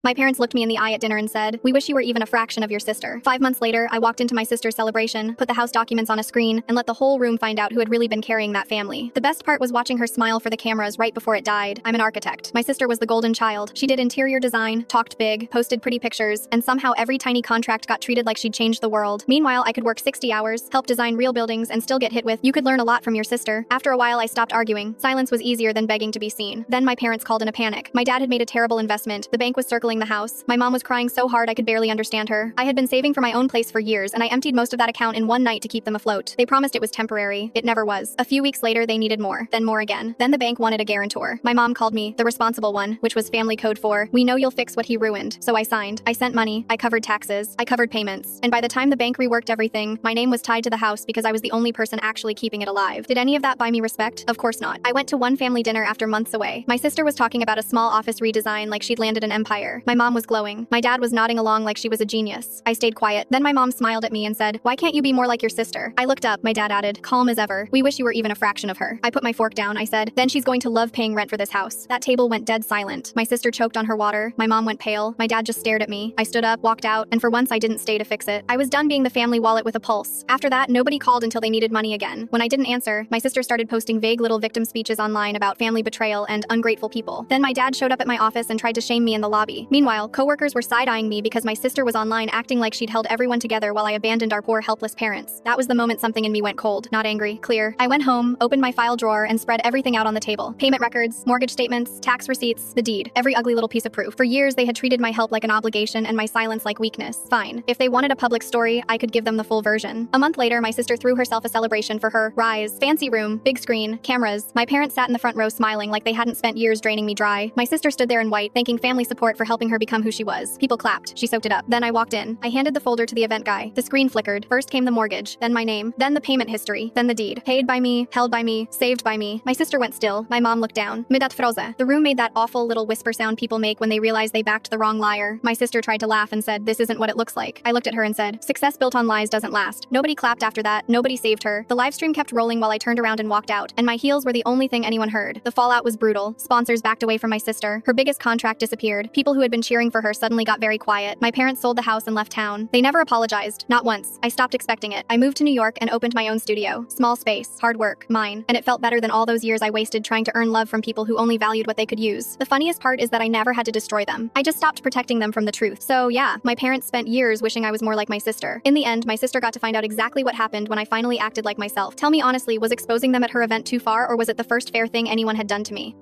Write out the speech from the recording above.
My parents looked me in the eye at dinner and said, "We wish you were even a fraction of your sister." 5 months later, I walked into my sister's celebration, put the house documents on a screen, and let the whole room find out who had really been carrying that family. The best part was watching her smile for the cameras right before it died. I'm an architect. My sister was the golden child. She did interior design, talked big, posted pretty pictures, and somehow every tiny contract got treated like she'd changed the world. Meanwhile, I could work 60 hours, help design real buildings, and still get hit with, "You could learn a lot from your sister." After a while, I stopped arguing. Silence was easier than begging to be seen. Then my parents called in a panic. My dad had made a terrible investment. The bank was circling the house. My mom was crying so hard I could barely understand her. I had been saving for my own place for years, and I emptied most of that account in one night to keep them afloat. They promised it was temporary. It never was. A few weeks later, they needed more, then more again. Then the bank wanted a guarantor. My mom called me, the responsible one, which was family code for, "We know you'll fix what he ruined." So I signed. I sent money. I covered taxes. I covered payments. And by the time the bank reworked everything, my name was tied to the house because I was the only person actually keeping it alive. Did any of that buy me respect? Of course not. I went to one family dinner after months away. My sister was talking about a small office redesign like she'd landed an empire. My mom was glowing. My dad was nodding along like she was a genius. I stayed quiet. Then my mom smiled at me and said, "Why can't you be more like your sister?" I looked up. My dad added, calm as ever, "We wish you were even a fraction of her." I put my fork down. I said, "Then she's going to love paying rent for this house." That table went dead silent. My sister choked on her water. My mom went pale. My dad just stared at me. I stood up, walked out, and for once I didn't stay to fix it. I was done being the family wallet with a pulse. After that, nobody called until they needed money again. When I didn't answer, my sister started posting vague little victim speeches online about family betrayal and ungrateful people. Then my dad showed up at my office and tried to shame me in the lobby. Meanwhile, coworkers were side-eyeing me because my sister was online acting like she'd held everyone together while I abandoned our poor helpless parents. That was the moment something in me went cold. Not angry, clear. I went home, opened my file drawer, and spread everything out on the table. Payment records, mortgage statements, tax receipts, the deed, every ugly little piece of proof. For years, they had treated my help like an obligation and my silence like weakness. Fine. If they wanted a public story, I could give them the full version. A month later, my sister threw herself a celebration for her rise. Fancy room, big screen, cameras. My parents sat in the front row smiling like they hadn't spent years draining me dry. My sister stood there in white, thanking family support for helping her become who she was. People clapped. She soaked it up. Then I walked in. I handed the folder to the event guy. The screen flickered. First came the mortgage, then my name, then the payment history, then the deed. Paid by me, held by me, saved by me. My sister went still. My mom looked down. Midat froze. The room made that awful little whisper sound people make when they realize they backed the wrong liar. My sister tried to laugh and said, "This isn't what it looks like." I looked at her and said, "Success built on lies doesn't last." Nobody clapped after that. Nobody saved her. The live stream kept rolling while I turned around and walked out, and my heels were the only thing anyone heard. The fallout was brutal. Sponsors backed away from my sister. Her biggest contract disappeared. People who had been cheering for her suddenly got very quiet. My parents sold the house and left town. They never apologized. Not once. I stopped expecting it. I moved to New York and opened my own studio. Small space, hard work, mine. And it felt better than all those years I wasted trying to earn love from people who only valued what they could use. The funniest part is that I never had to destroy them. I just stopped protecting them from the truth. So yeah, my parents spent years wishing I was more like my sister. In the end, my sister got to find out exactly what happened when I finally acted like myself. Tell me honestly, was exposing them at her event too far, or was it the first fair thing anyone had done to me?